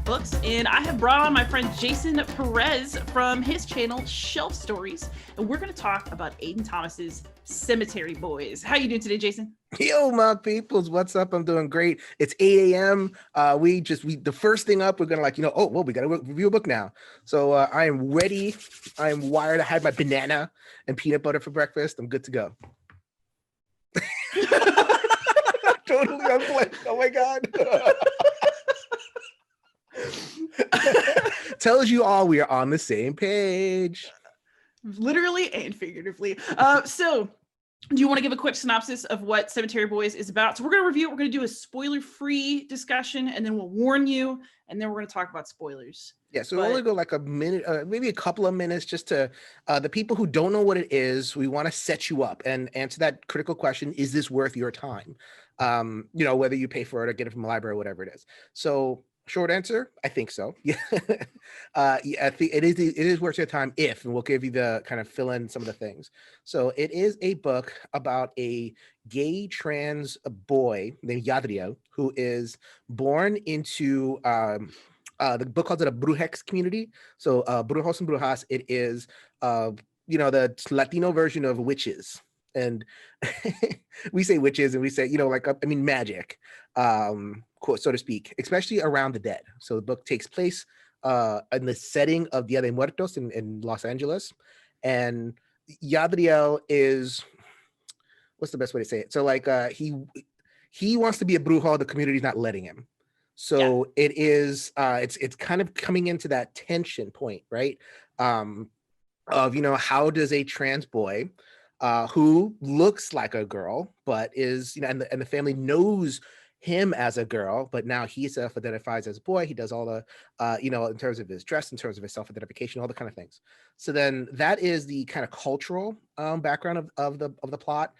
books, and I have brought on my friend Jason Perez from his channel Shelf Stories, and we're going to talk about Aiden Thomas's Cemetary Boys. How you doing today, Jason? Yo, my peoples, what's up? I'm doing great. It's 8 a.m. We the first thing up, we're gonna we gotta review a book now. So I am ready. I am wired. I had my banana and peanut butter for breakfast. I'm good to go. Totally unplugged. Oh my god. Tells you all we are on the same page. Literally and figuratively. So do you want to give a quick synopsis of what Cemetary Boys is about? So we're going to review it. We're going to do a spoiler-free discussion, and then we'll warn you, and then we're going to talk about spoilers. Yeah, so we'll only go like a minute, maybe a couple of minutes, just to the people who don't know what it is. We want to set you up and answer that critical question: is this worth your time? Whether you pay for it or get it from a library or whatever it is. So, short answer: I think so. Yeah, I think it is worth your time if, and we'll give you the kind of fill in some of the things. So, it is a book about a gay trans boy named Yadriel who is born into the book calls it a brujex community. So brujos and brujas, it is the Latino version of witches. And we say witches and we say, magic, quote, so to speak, especially around the dead. So the book takes place in the setting of Dia de Muertos in Los Angeles. And Yadriel is, what's the best way to say it? So he wants to be a brujo, the community's not letting him. So yeah. It is, it's kind of coming into that tension point, right? Of, how does a trans boy who looks like a girl, but is, and the family knows him as a girl, but now he self-identifies as a boy. He does all the, in terms of his dress, in terms of his self-identification, all the kind of things. So then that is the kind of cultural background of the plot.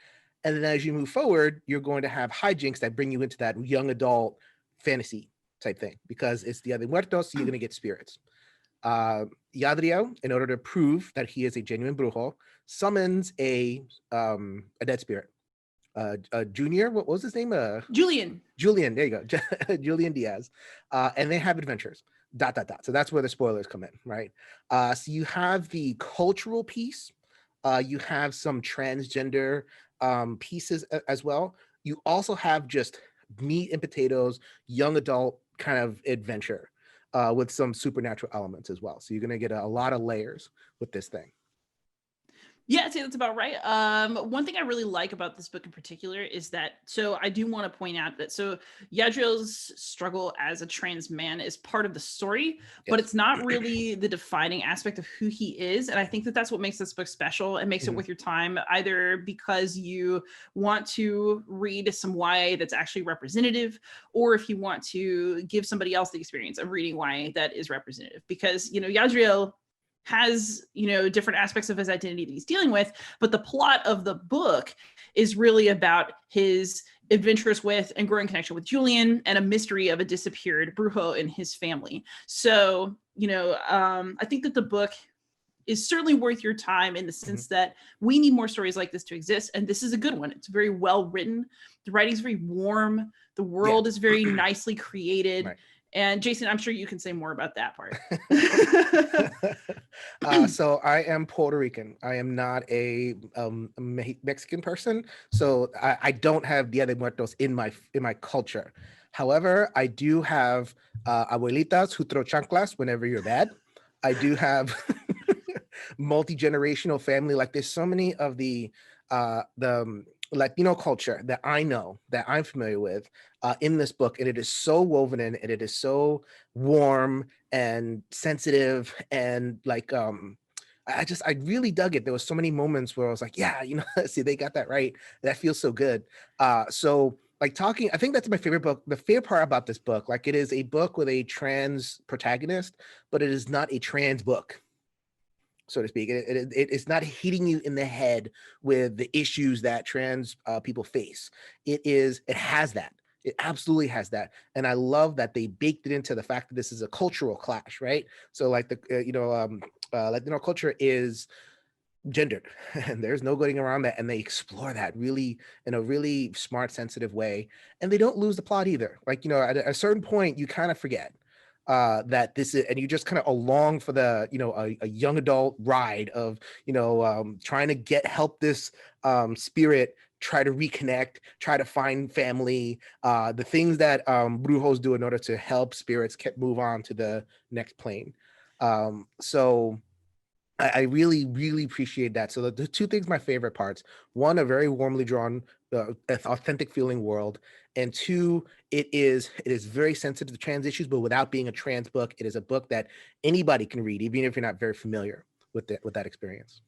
And then as you move forward, you're going to have hijinks that bring you into that young adult fantasy type thing, because it's Dia de Muertos, so you're going to get spirits. Yadriel, in order to prove that he is a genuine brujo, summons a dead spirit. Junior, what was his name? Julian, there you go. Julian Diaz. And they have adventures. ... So that's where the spoilers come in, right? So you have the cultural piece. You have some transgender pieces as well. You also have just meat and potatoes, young adult kind of adventure with some supernatural elements as well. So you're going to get a lot of layers with this thing. Yeah, I'd say that's about right. One thing I really like about this book in particular is that, so I do want to point out that, so Yadriel's struggle as a trans man is part of the story, yes, but it's not really the defining aspect of who he is. And I think that that's what makes this book special and makes it worth your time, either because you want to read some YA that's actually representative, or if you want to give somebody else the experience of reading YA that is representative. Because, Yadriel has, different aspects of his identity that he's dealing with, but the plot of the book is really about his adventures with and growing connection with Julian and a mystery of a disappeared brujo in his family. So, I think that the book is certainly worth your time in the sense that we need more stories like this to exist. And this is a good one. It's very well written. The writing's very warm. The world is very nicely created. Right. And Jason, I'm sure you can say more about that part. So I am Puerto Rican. I am not a Mexican person. So I don't have Dia de Muertos in my culture. However, I do have abuelitas who throw chanclas whenever you're bad. I do have multi-generational family. Like there's so many of the Latino culture that I know, that I'm familiar with in this book. And it is so woven in, and it is so warm and sensitive. And I really dug it. There was so many moments where I was like, yeah, see, they got that right. That feels so good. I think that's my favorite book. The favorite part about this book, it is a book with a trans protagonist, but it is not a trans book, so to speak. It's not hitting you in the head with the issues that trans people face. It has that. It absolutely has that. And I love that they baked it into the fact that this is a cultural clash, right? So Latino culture is gendered and there's no going around that. And they explore that really in a really smart, sensitive way. And they don't lose the plot either. At a certain point, you kind of forget. that this is, and you just kind of along for the, a young adult ride of, trying to help this spirit try to reconnect, try to find family, the things that brujos do in order to help spirits move on to the next plane. So I really, really appreciate that. So the two things, my favorite parts: one, a very warmly drawn, authentic feeling world, and two, it is very sensitive to trans issues, but without being a trans book, it is a book that anybody can read, even if you're not very familiar with that experience.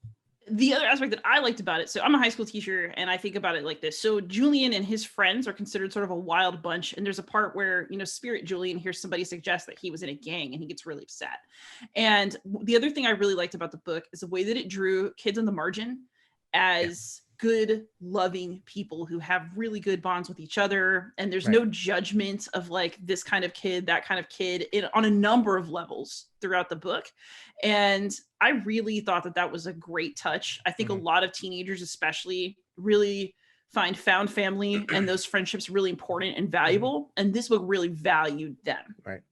The other aspect that I liked about it, so I'm a high school teacher and I think about it like this. So Julian and his friends are considered sort of a wild bunch. And there's a part where, Spirit Julian hears somebody suggest that he was in a gang and he gets really upset. And the other thing I really liked about the book is the way that it drew kids on the margin as good, loving people who have really good bonds with each other. And there's no judgment of like this kind of kid, that kind of kid on a number of levels throughout the book. And I really thought that was a great touch. I think a lot of teenagers especially really found family and those friendships really important and valuable. And this book really valued them. Right.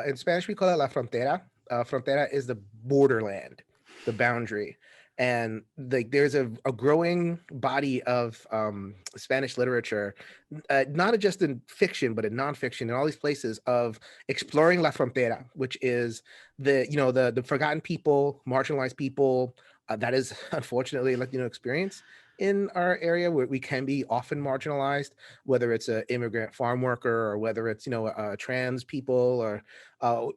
In Spanish, we call it la frontera. Frontera is the borderland, the boundary. And there's a growing body of Spanish literature, not just in fiction, but in nonfiction, in all these places, of exploring la frontera, which is the forgotten people, marginalized people. That is unfortunately a Latino experience in our area, where we can be often marginalized, whether it's an immigrant farm worker or whether it's trans people or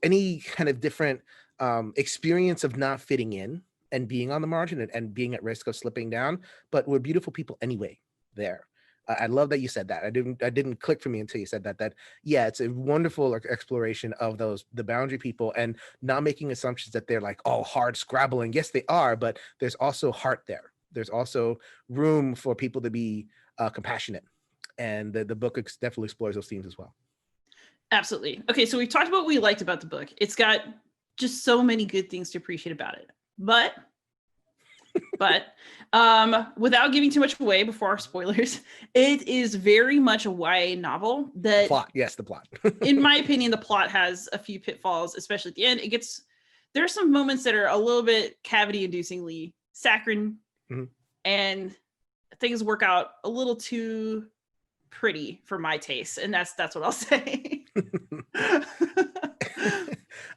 any kind of different experience of not fitting in and being on the margin and being at risk of slipping down. But we're beautiful people anyway there. I love that you said that. I didn't click for me until you said that it's a wonderful exploration of the boundary people, and not making assumptions that they're like all hard scrabbling. Yes, they are, but there's also heart there. There's also room for people to be compassionate. And the book definitely explores those themes as well. Absolutely. Okay, so we've talked about what we liked about the book. It's got just so many good things to appreciate about it. But without giving too much away before our spoilers, it is very much a YA novel that the plot. In my opinion, the plot has a few pitfalls, especially at the end. There are some moments that are a little bit cavity-inducingly saccharine, and things work out a little too pretty for my taste, and that's what I'll say.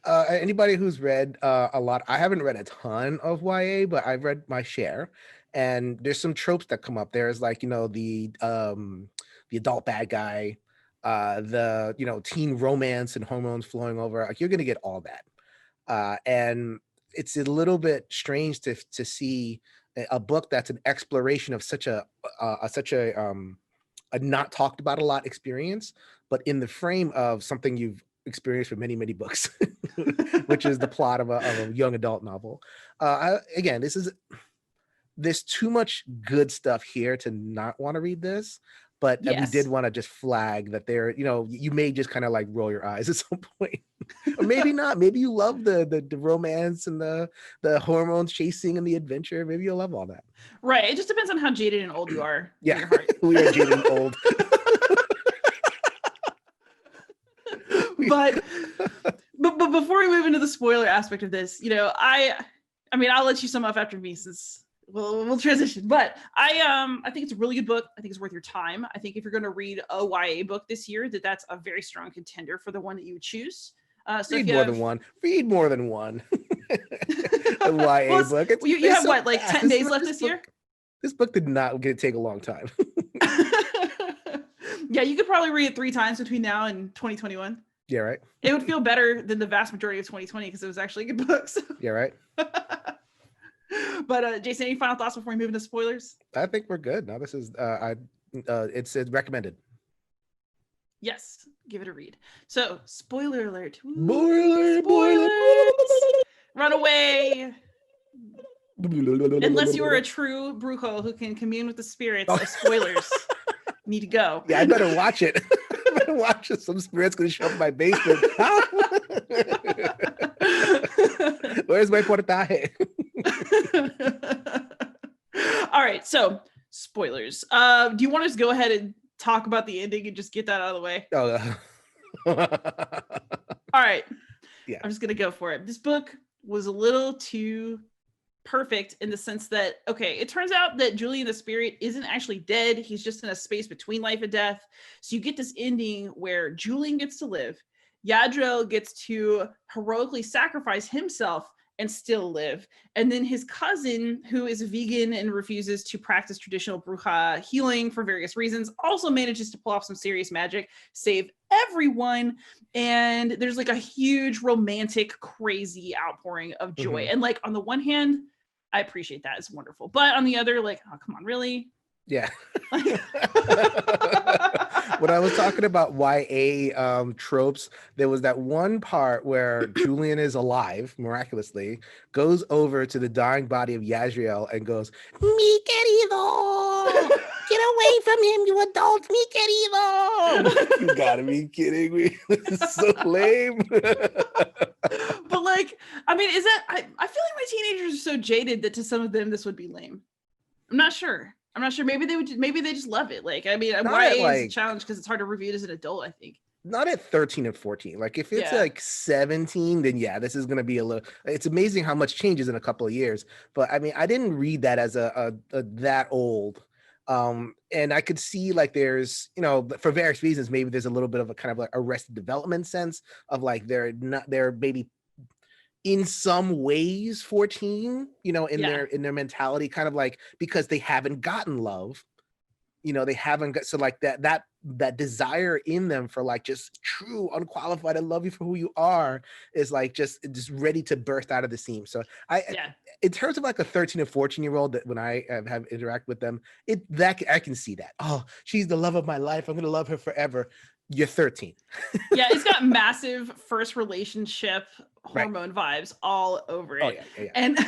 Anybody who's read a lot, I haven't read a ton of YA, but I've read my share, and there's some tropes that come up. There's like the adult bad guy, the teen romance and hormones flowing over. Like, you're gonna get all that, and it's a little bit strange to see a book that's an exploration of such a not talked about a lot experience, but in the frame of something you've experienced for many, many books, which is the plot of a young adult novel. Again, there's too much good stuff here to not want to read this, but we did want to just flag that you may just kind of like roll your eyes at some point, or maybe not. Maybe you love the romance and the hormones chasing and the adventure. Maybe you'll love all that. Right. It just depends on how jaded and old you are. Yeah, in your heart. We are jaded and old. But before we move into the spoiler aspect of this, I mean, I'll let you sum up after me, since we'll transition. But I think it's a really good book. I think it's worth your time. I think if you're going to read a YA book this year, that's a very strong contender for the one that you would choose. So read more than one. Read more than one. A YA book. You have what, like 10 days left this year? This book did not take a long time. Yeah, you could probably read it 3 times between now and 2021. Yeah, right. It would feel better than the vast majority of 2020 because it was actually a good book. So. Yeah, right. But Jason, any final thoughts before we move into spoilers? I think we're good. Now this is it's recommended. Yes, give it a read. So, spoiler alert. Spoilers. Run away. Unless you are a true brujo who can commune with the spirits of spoilers. Need to go. Yeah, I better watch it. I better watch it. Some spirit's gonna show up in my basement. Where's my portaje? All right, so spoilers. Do you want to just go ahead and talk about the ending and just get that out of the way? Oh. All right. Yeah. I'm just gonna go for it. This book was a little too perfect in the sense that, okay, it turns out that Julian the Spirit isn't actually dead. He's just in a space between life and death. So you get this ending where Julian gets to live. Yadriel gets to heroically sacrifice himself and still live. And then his cousin, who is a vegan and refuses to practice traditional bruja healing for various reasons, also manages to pull off some serious magic, save everyone. And there's like a huge romantic, crazy outpouring of joy. And like on the one hand, I appreciate that. It's wonderful. But on the other, like, oh, come on, really? Yeah. When I was talking about YA tropes, there was that one part where Julian is alive, miraculously, goes over to the dying body of Yadriel and goes, "Mi querido! Get away from him, you adults, mi querido!" You gotta be kidding me. This is so lame. But like, I mean, is that, I feel like my teenagers are so jaded that to some of them, this would be lame. I'm not sure. Maybe they just love it. Like, I mean, YA is a challenge because it's hard to review it as an adult, I think. Not at 13 and 14. Like if it's like 17, then yeah, this is going to be a little, it's amazing how much changes in a couple of years. But I mean, I didn't read that as a that old. And I could see like there's, you know, for various reasons, maybe there's a little bit of a kind of like Arrested Development sense of like they're maybe in some ways 14, you know, in their mentality, kind of like because they haven't gotten love, you know, they haven't got, so like that desire in them for like just true unqualified, I love you for who you are, is like just ready to burst out of the seam. So in terms of like a 13 or 14-year-old, that when I have interact with them, I can see that, oh, she's the love of my life, I'm gonna love her forever. You're 13. Yeah, it's got massive first relationship hormone vibes all over it. And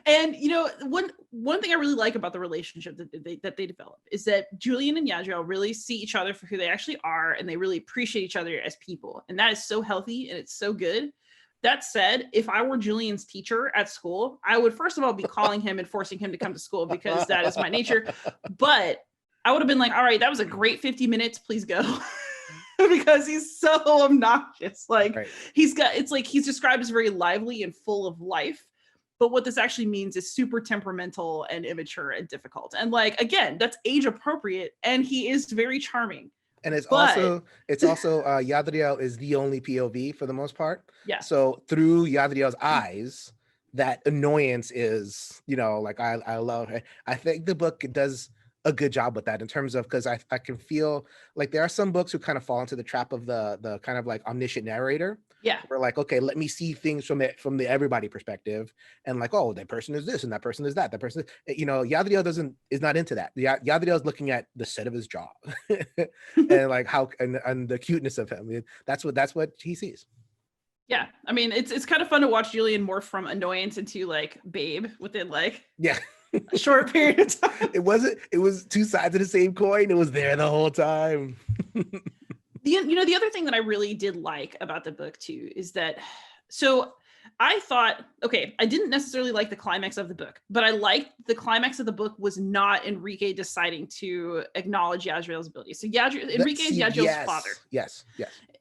and you know, one thing I really like about the relationship that they develop is that Julian and Yadriel really see each other for who they actually are, and they really appreciate each other as people, and that is so healthy and it's so good. That said, if I were Julian's teacher at school, I would first of all be calling him and forcing him to come to school because that is my nature. But I would have been like, all right, that was a great 50 minutes. Please go. Because he's so obnoxious. Like it's like he's described as very lively and full of life. But what this actually means is super temperamental and immature and difficult. And like, again, that's age appropriate. And he is very charming. And it's also Yadriel is the only POV for the most part. Yeah. So through Yadriel's eyes, that annoyance is, you know, like I love her. I think the book does a good job with that in terms of, because I can feel like there are some books who kind of fall into the trap of the kind of like omniscient narrator. Yeah. We're like, okay, let me see things from the everybody perspective, and like, oh, that person is this and that person is that. That person, you know, Yadriel is not into that. Yadriel is looking at the set of his jaw and like how and the cuteness of him. That's what he sees. Yeah, I mean, it's kind of fun to watch Julian morph from annoyance into like babe within like a short period of time. It was two sides of the same coin. It was there the whole time. The other thing that I really did like about the book too is that, so I thought, okay, I didn't necessarily like the climax of the book, but I liked the climax of the book was not Enrique deciding to acknowledge Yadriel's ability. So Enrique is Yadriel's father. Yes.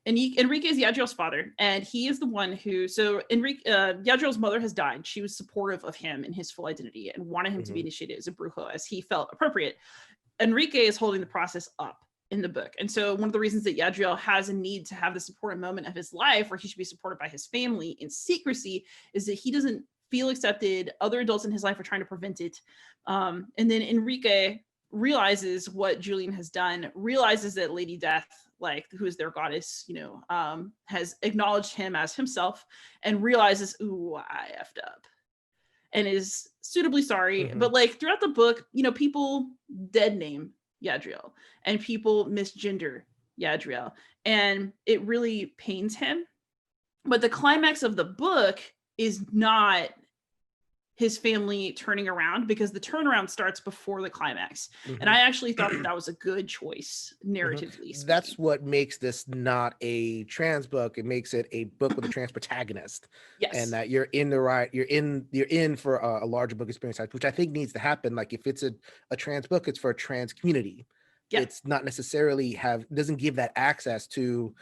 And Enrique is Yadriel's father, and he is the one who, so Yadriel's mother has died. She was supportive of him in his full identity and wanted him to be initiated as a brujo as he felt appropriate. Enrique is holding the process up in the book. And so one of the reasons that Yadriel has a need to have this important moment of his life where he should be supported by his family in secrecy is that he doesn't feel accepted. Other adults in his life are trying to prevent it. And then Enrique realizes what Julian has done, realizes that Lady Death, like who is their goddess, you know, has acknowledged him as himself, and realizes, ooh, I effed up, and is suitably sorry. But like throughout the book, you know, people dead name Yadriel and people misgender Yadriel, and it really pains him. But the climax of the book is not his family turning around, because the turnaround starts before the climax. And I actually thought that was a good choice narratively. That's what makes this not a trans book. It makes it a book with a trans protagonist. Yes. And that you're in for a larger book experience, which I think needs to happen. Like if it's a trans book, it's for a trans community. it's not necessarily doesn't give that access to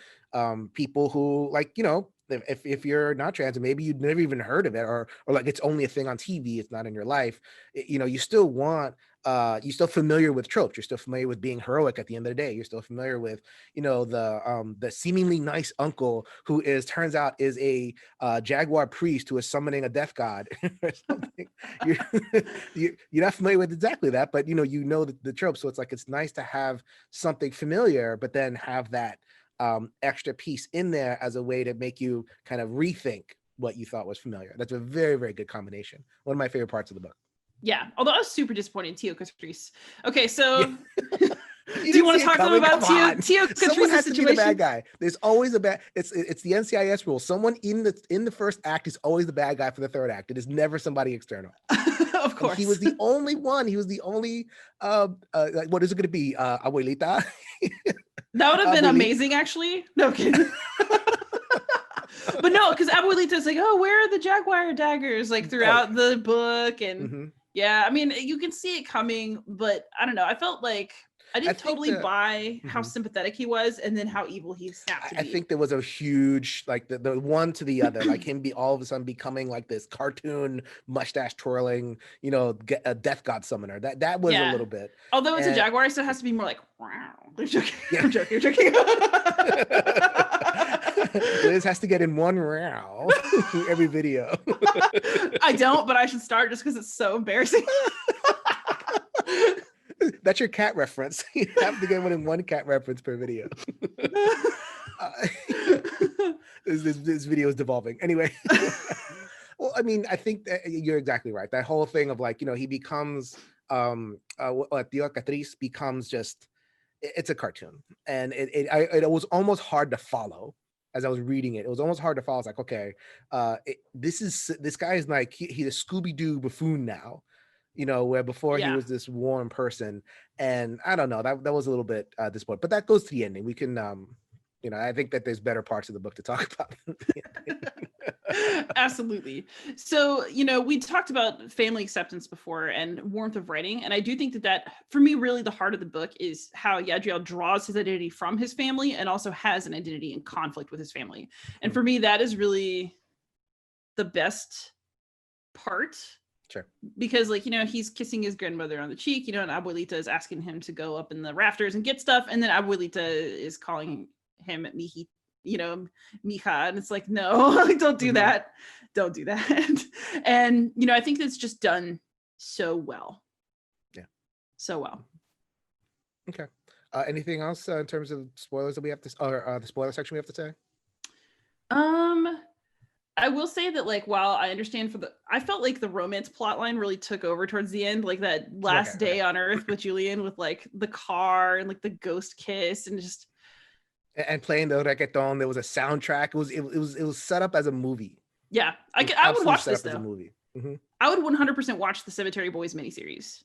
people who, like, you know, if you're not trans and maybe you've never even heard of it, or like it's only a thing on TV, it's not in your life, you know, you still want you're still familiar with tropes, you're still familiar with being heroic at the end of the day, you're still familiar with, you know, the seemingly nice uncle who turns out is a jaguar priest who is summoning a death god or something. you're, you're not familiar with exactly that, but you know the trope, so it's like it's nice to have something familiar but then have that extra piece in there as a way to make you kind of rethink what you thought was familiar. That's a very, very good combination. One of my favorite parts of the book. Yeah, although I was super disappointed in Tio Catrice. Okay, so yeah. do you want to talk about Tio Catrice's situation? Be the bad guy. There's always a bad. It's the NCIS rule. Someone in the first act is always the bad guy for the third act. It is never somebody external. Of course, and he was the only one. He was the only. What is it going to be? Abuelita. That would have been amazing, actually. No kidding. But no, because Abuelita's like, oh, where are the jaguar daggers? Like throughout the book, and yeah, I mean, you can see it coming, but I don't know. I felt like I didn't totally buy how sympathetic he was, and then how evil he snapped to be. I think there was a huge, like the one to the other, like him all of a sudden becoming like this cartoon mustache twirling, you know, a death god summoner. That was a little bit. Although it's a jaguar, so it has to be more like, wow. I'm joking. Yeah. I'm joking. Liz has to get in one row every video. I don't, but I should start just because it's so embarrassing. That's your cat reference. You have to get one cat reference per video. This video is devolving. Anyway. Well, I mean, I think that you're exactly right. That whole thing of like, you know, he becomes Tio Catrice becomes just, it's a cartoon. And it was almost hard to follow. As I was reading it, it was almost hard to follow. It's like, okay, this guy is like, he's a Scooby-Doo buffoon now, you know, where before he was this warm person. And I don't know, that was a little bit disappointing, but that goes to the ending. We can, you know, I think that there's better parts of the book to talk about. Absolutely. So, you know, we talked about family acceptance before and warmth of writing. And I do think that for me, really the heart of the book is how Yadriel draws his identity from his family and also has an identity in conflict with his family. And for me, that is really the best part. Sure. Because, like, you know, he's kissing his grandmother on the cheek, you know, and Abuelita is asking him to go up in the rafters and get stuff. And then Abuelita is calling him Miji, you know, mija, and it's like, no, like, don't do that. Don't do that. And, you know, I think that's just done so well. Yeah. So well. Okay. Anything else in terms of spoilers that we have to, or the spoiler section we have to say? I will say that, like, while I understand I felt like the romance plot line really took over towards the end, like that last day on Earth with Julian, with like the car and like the ghost kiss and just. And playing the reggaeton, there was a soundtrack. It was set up as a movie. Yeah, I would watch this though. As a movie. I would 100% watch the Cemetary Boys miniseries.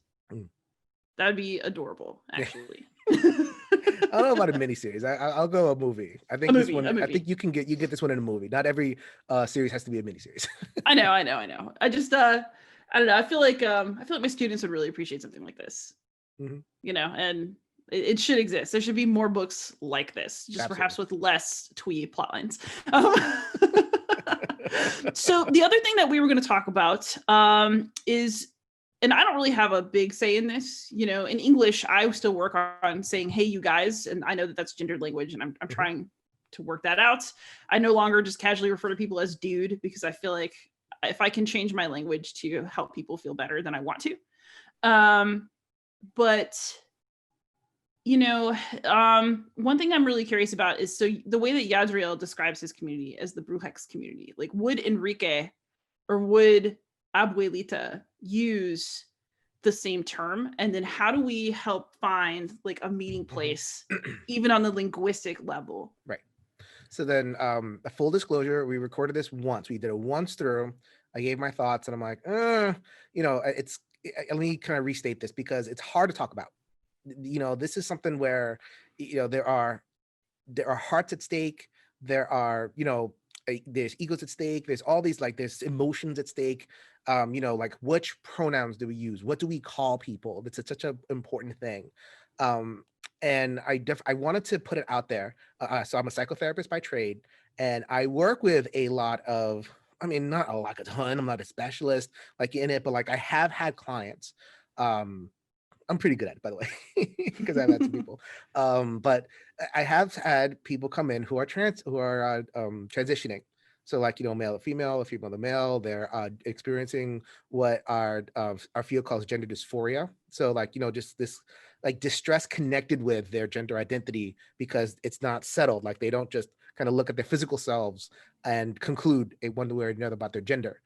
That would be adorable, actually. I don't know about a miniseries. I'll go a movie. I think this one. I think you get this one in a movie. Not every series has to be a miniseries. I know. I just I don't know. I feel like my students would really appreciate something like this. You know, and it should exist. There should be more books like this, just perhaps with less twee plot lines. So the other thing that we were going to talk about is, and I don't really have a big say in this, you know, in English, I still work on saying, hey, you guys, and I know that that's gendered language, and I'm trying to work that out. I no longer just casually refer to people as dude, because I feel like if I can change my language to help people feel better, then I want to. But you know, one thing I'm really curious about is, so the way that Yadriel describes his community as the Brujex community, like, would Enrique or would Abuelita use the same term? And then how do we help find like a meeting place, even on the linguistic level? Right. So then, a full disclosure, we recorded this once. We did it once through. I gave my thoughts and I'm like, you know, let me kind of restate this because it's hard to talk about. You know, this is something where, you know, there are hearts at stake. There are, you know, there's egos at stake. There's all these, like, there's emotions at stake. You know, like, which pronouns do we use? What do we call people? That's such an important thing. And I wanted to put it out there. So I'm a psychotherapist by trade, and I work with a lot of, I mean, not a like a ton. I'm not a specialist like in it, but like I have had clients. Um, I'm pretty good at it, by the way, because I've had some people. But I have had people come in who are transitioning. So like, male to female, or female to male, they're experiencing what our field calls gender dysphoria. So like, just this like distress connected with their gender identity because it's not settled. Like they don't just kind of look at their physical selves and conclude a one way or another about their gender.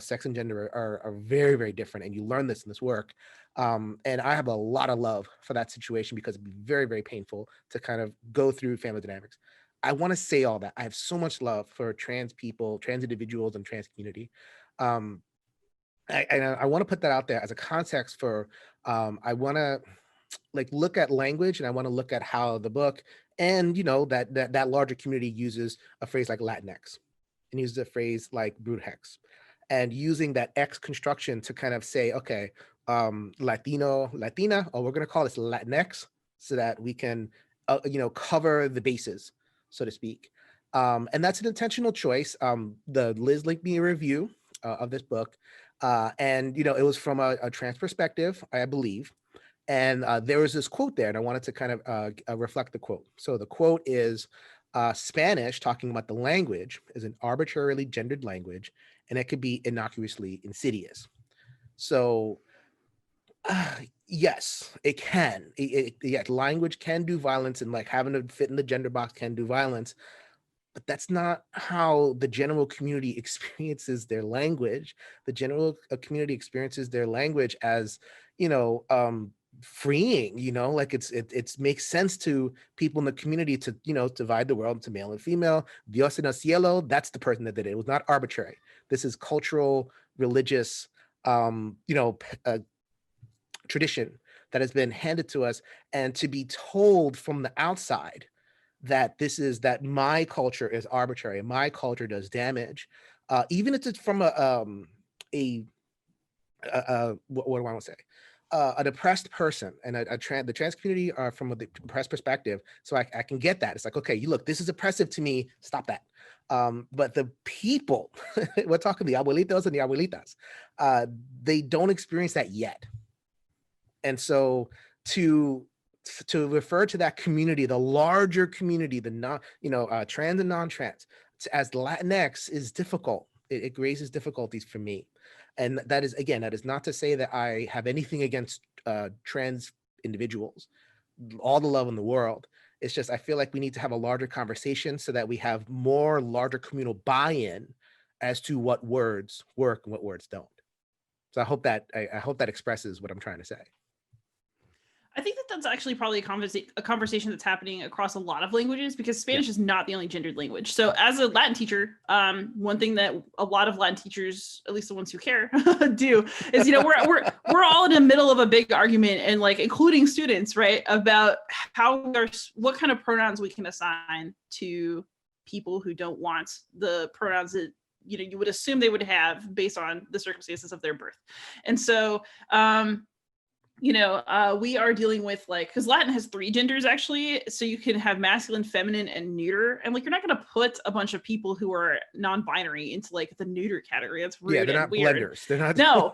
Sex and gender are very, very different. And you learn this in this work. And I have a lot of love for that situation because it'd be very, very painful to kind of go through family dynamics. I want to say all that. I have so much love for trans people, trans individuals, and trans community. Um, I want to put that out there as a context for I want to like look at language, and I want to look at how the book and that larger community uses a phrase like Latinx and uses a phrase like brutex, and using that X construction to kind of say, okay, Latino, Latina, or we're going to call this Latinx so that we can, cover the bases, so to speak. And that's an intentional choice. The Liz linked me a review of this book, and it was from a trans perspective, I believe. And there was this quote there, and I wanted to kind of reflect the quote. So the quote is, Spanish, talking about the language, is an arbitrarily gendered language, and it could be innocuously insidious. So yes, it can. Yeah, language can do violence, and like having to fit in the gender box can do violence, but that's not how the general community experiences their language. The general community experiences their language as, freeing, like it's makes sense to people in the community to, divide the world into male and female. Dios en el cielo, that's the person that did it. It was not arbitrary. This is cultural, religious, tradition that has been handed to us. And to be told from the outside that that my culture is arbitrary, my culture does damage, even if it's from a what do I want to say? A depressed person and the trans community are from a depressed perspective. So I can get that. It's like, okay, you look, this is oppressive to me. Stop that. But the people, we're talking the abuelitos and the abuelitas, they don't experience that yet. And so to refer to that community, the larger community, the non, trans and non-trans, as Latinx is difficult. It raises difficulties for me. And that is, again, that is not to say that I have anything against trans individuals, all the love in the world. It's just, I feel like we need to have a larger conversation so that we have more larger communal buy-in as to what words work and what words don't. So I hope that expresses what I'm trying to say. I think that that's actually probably a conversation that's happening across a lot of languages because Spanish is not the only gendered language. So as a Latin teacher, one thing that a lot of Latin teachers, at least the ones who care, do is, we're all in the middle of a big argument, and like including students, right, about what kind of pronouns we can assign to people who don't want the pronouns that you would assume they would have based on the circumstances of their birth. And so we are dealing with because Latin has 3 genders actually, so you can have masculine, feminine, and neuter, and you're not going to put a bunch of people who are non-binary into the neuter category. That's rude. Yeah, they're not weird. blenders. They're not. No.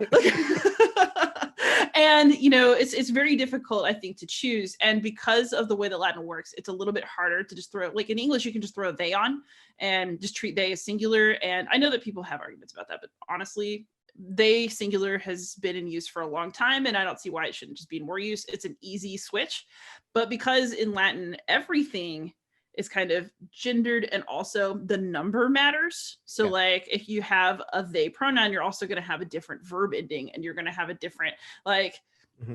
And it's very difficult, I think, to choose, and because of the way that Latin works, it's a little bit harder to just throw, in English you can just throw they on and just treat they as singular. And I know that people have arguments about that, but honestly, they singular has been in use for a long time, and I don't see why it shouldn't just be in more use. It's an easy switch. But because in Latin everything is kind of gendered, and also the number matters, so if you have a they pronoun, you're also going to have a different verb ending, and you're going to have a different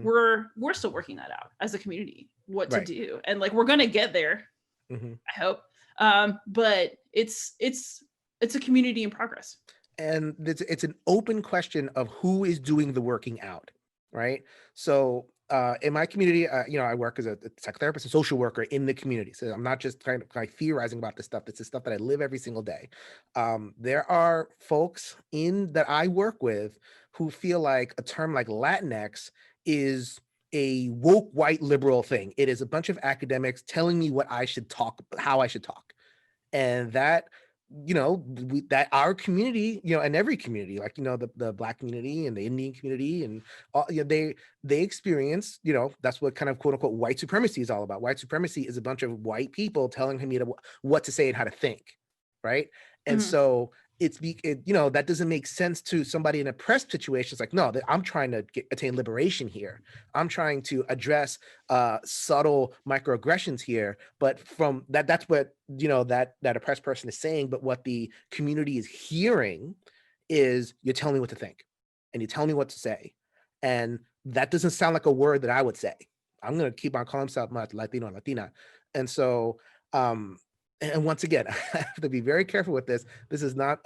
we're still working that out as a community, what to do, and we're going to get there. I hope, but it's a community in progress. And it's an open question of who is doing the working out, right? So in my community, I work as a psychotherapist and social worker in the community. So I'm not just kind of theorizing about this stuff. This is stuff that I live every single day. There are folks that I work with who feel like a term like Latinx is a woke white liberal thing. It is a bunch of academics telling me what I should talk, how I should talk. And that, that our community, and every community, like, the Black community and the Indian community and all, they experience, that's what kind of quote unquote white supremacy is all about. White supremacy is a bunch of white people telling me what to say and how to think, right? And so that doesn't make sense to somebody in a oppressed situation. It's like, no, I'm trying to attain liberation here. I'm trying to address subtle microaggressions here. But from that's what, that oppressed person is saying. But what the community is hearing is, you tell me what to think and you tell me what to say. And that doesn't sound like a word that I would say. I'm going to keep on calling myself Latino and Latina. And so, and once again, I have to be very careful with this. This is not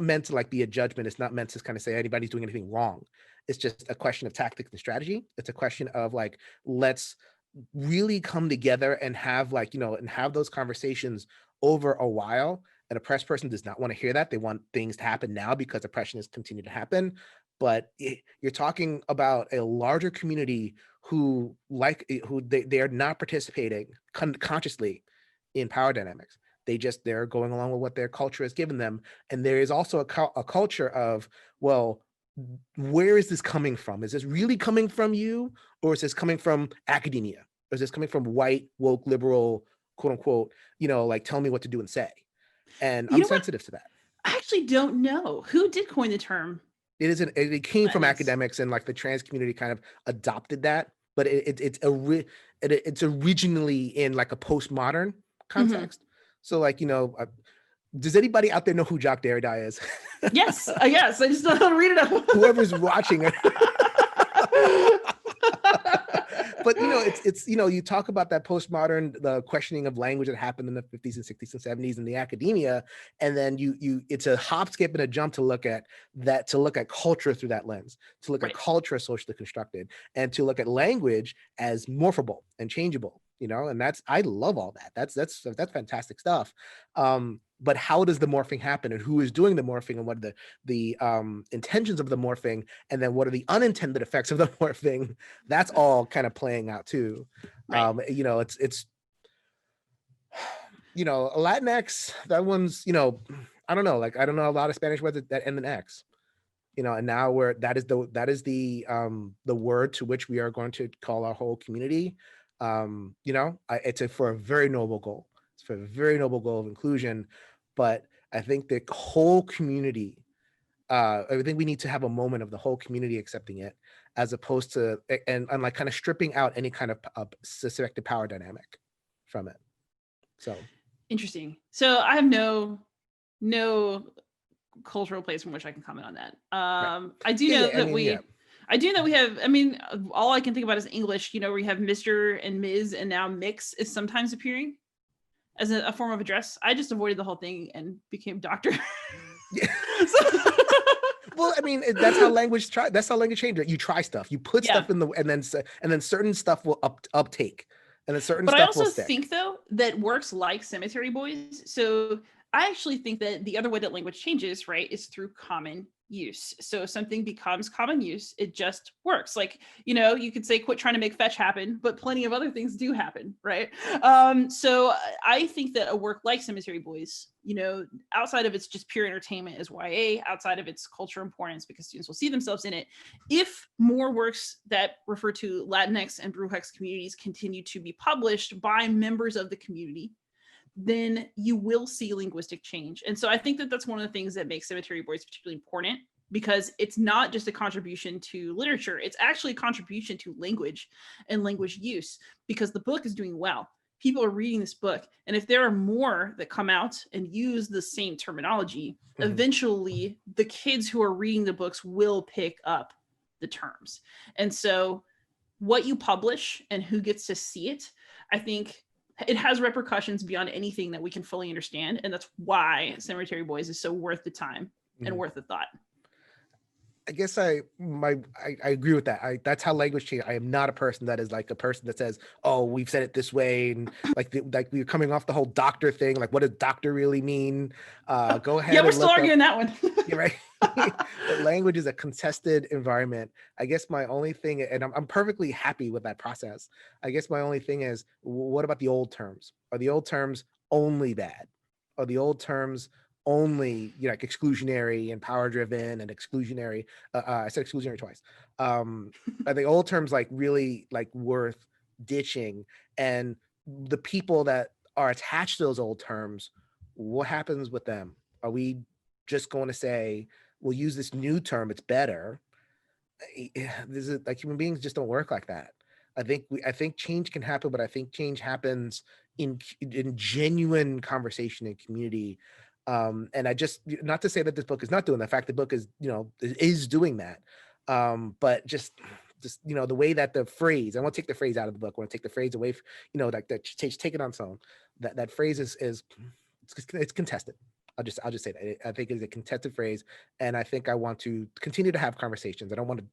meant to like be a judgment. It's not meant to kind of say anybody's doing anything wrong. It's just a question of tactics and strategy. It's a question of like, let's really come together and have like, and have those conversations over a while. An oppressed person does not want to hear that. They want things to happen now because oppression has continued to happen. But you're talking about a larger community who they are not participating consciously in power dynamics. They're going along with what their culture has given them. And there is also a culture of, well, where is this coming from? Is this really coming from you? Or is this coming from academia? Or is this coming from white, woke, liberal, quote unquote, like tell me what to do and say? And I'm sensitive to that. I actually don't know. Who did coin the term? It came from academics, and like the trans community kind of adopted that, but it's originally in like a postmodern context. So like, does anybody out there know who Jacques Derrida is? Yes, I guess. I just don't know how to read it up. Whoever's watching it. But it's you talk about that postmodern, the questioning of language that happened in the 50s and 60s and 70s in the academia, and then it's a hop, skip, and a jump to look at culture through that lens, to look at culture as socially constructed, and to look at language as morphable and changeable. And I love all that. That's fantastic stuff. But how does the morphing happen, and who is doing the morphing, and what are the intentions of the morphing, and then what are the unintended effects of the morphing? That's all kind of playing out too. Right. It's Latinx, that one's, I don't know, like I don't know a lot of Spanish words that end in X. And now that is the word to which we are going to call our whole community. It's for a very noble goal. It's for a very noble goal of inclusion, but I think the whole community, I think we need to have a moment of the whole community accepting it, as opposed to and like kind of stripping out any kind of suspected power dynamic from it. So interesting. So I have no cultural place from which I can comment on that. Right. I do know that we have, all I can think about is English, where you have Mr. and Ms. and now Mix is sometimes appearing as a form of address. I just avoided the whole thing and became doctor. Yeah. Well, that's how language changes. You try stuff, you put stuff in and then certain stuff will uptake, and then certain stuff will stick. But I also think though that works like Cemetary Boys. So I actually think that the other way that language changes, right, is through common use. So if something becomes common use, it just works. Like, you could say, quit trying to make fetch happen, but plenty of other things do happen, right? So I think that a work like Cemetary Boys, outside of its just pure entertainment as YA, outside of its cultural importance because students will see themselves in it, if more works that refer to Latinx and brujo communities continue to be published by members of the community, then you will see linguistic change. And so I think that that's one of the things that makes Cemetary Boys particularly important, because it's not just a contribution to literature, it's actually a contribution to language and language use, because the book is doing well. People are reading this book. And if there are more that come out and use the same terminology, eventually the kids who are reading the books will pick up the terms. And so what you publish and who gets to see it, I think it has repercussions beyond anything that we can fully understand. And that's why Cemetary Boys is so worth the time and worth the thought. I guess I agree with that. That's how language change. I am not a person that is like a person that says, "Oh, we've said it this way," and like we're coming off the whole doctor thing. Like, what does doctor really mean? Go Yeah, ahead we're and still look up. arguing that one. You're right. But language is a contested environment. I guess my only thing, and I'm perfectly happy with that process. I guess my only thing is, what about the old terms? Are the old terms only bad? Are the old terms only, you know, like exclusionary and power driven and exclusionary? I said exclusionary twice. Are the old terms like really like worth ditching? And the people that are attached to those old terms, what happens with them? Are we just going to say, we'll use this new term, it's better? This is like, human beings just don't work like that. I think change can happen, but I think change happens in genuine conversation and community. And I just, not to say that this book is not doing that. In fact, the book is, you know, is doing that. But just you know, the way that the phrase, I want to take the phrase out of the book, I want to take the phrase away, you know, like that, take it on its own. That phrase is it's contested. I'll just say that I think it's a contested phrase, and I think I want to continue to have conversations. I don't want to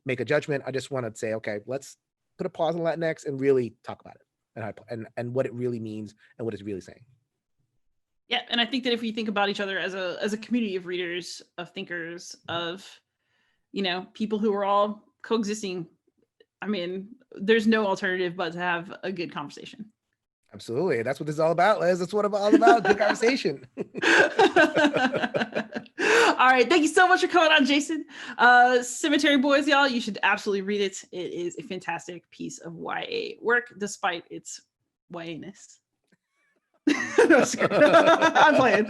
make a judgment. I just want to say, okay, let's put a pause on Latinx and really talk about it, and what it really means and what it's really saying. Yeah, and I think that if we think about each other as a community of readers, of thinkers, of, you know, people who are all coexisting, I mean, there's no alternative but to have a good conversation. Absolutely. That's what this is all about, Liz. That's what it's all about. Good conversation. All right. Thank you so much for coming on, Jason. Cemetary Boys, y'all, you should absolutely read it. It is a fantastic piece of YA work, despite its YA-ness. No, I'm playing.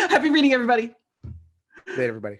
Happy reading, everybody. Good, everybody.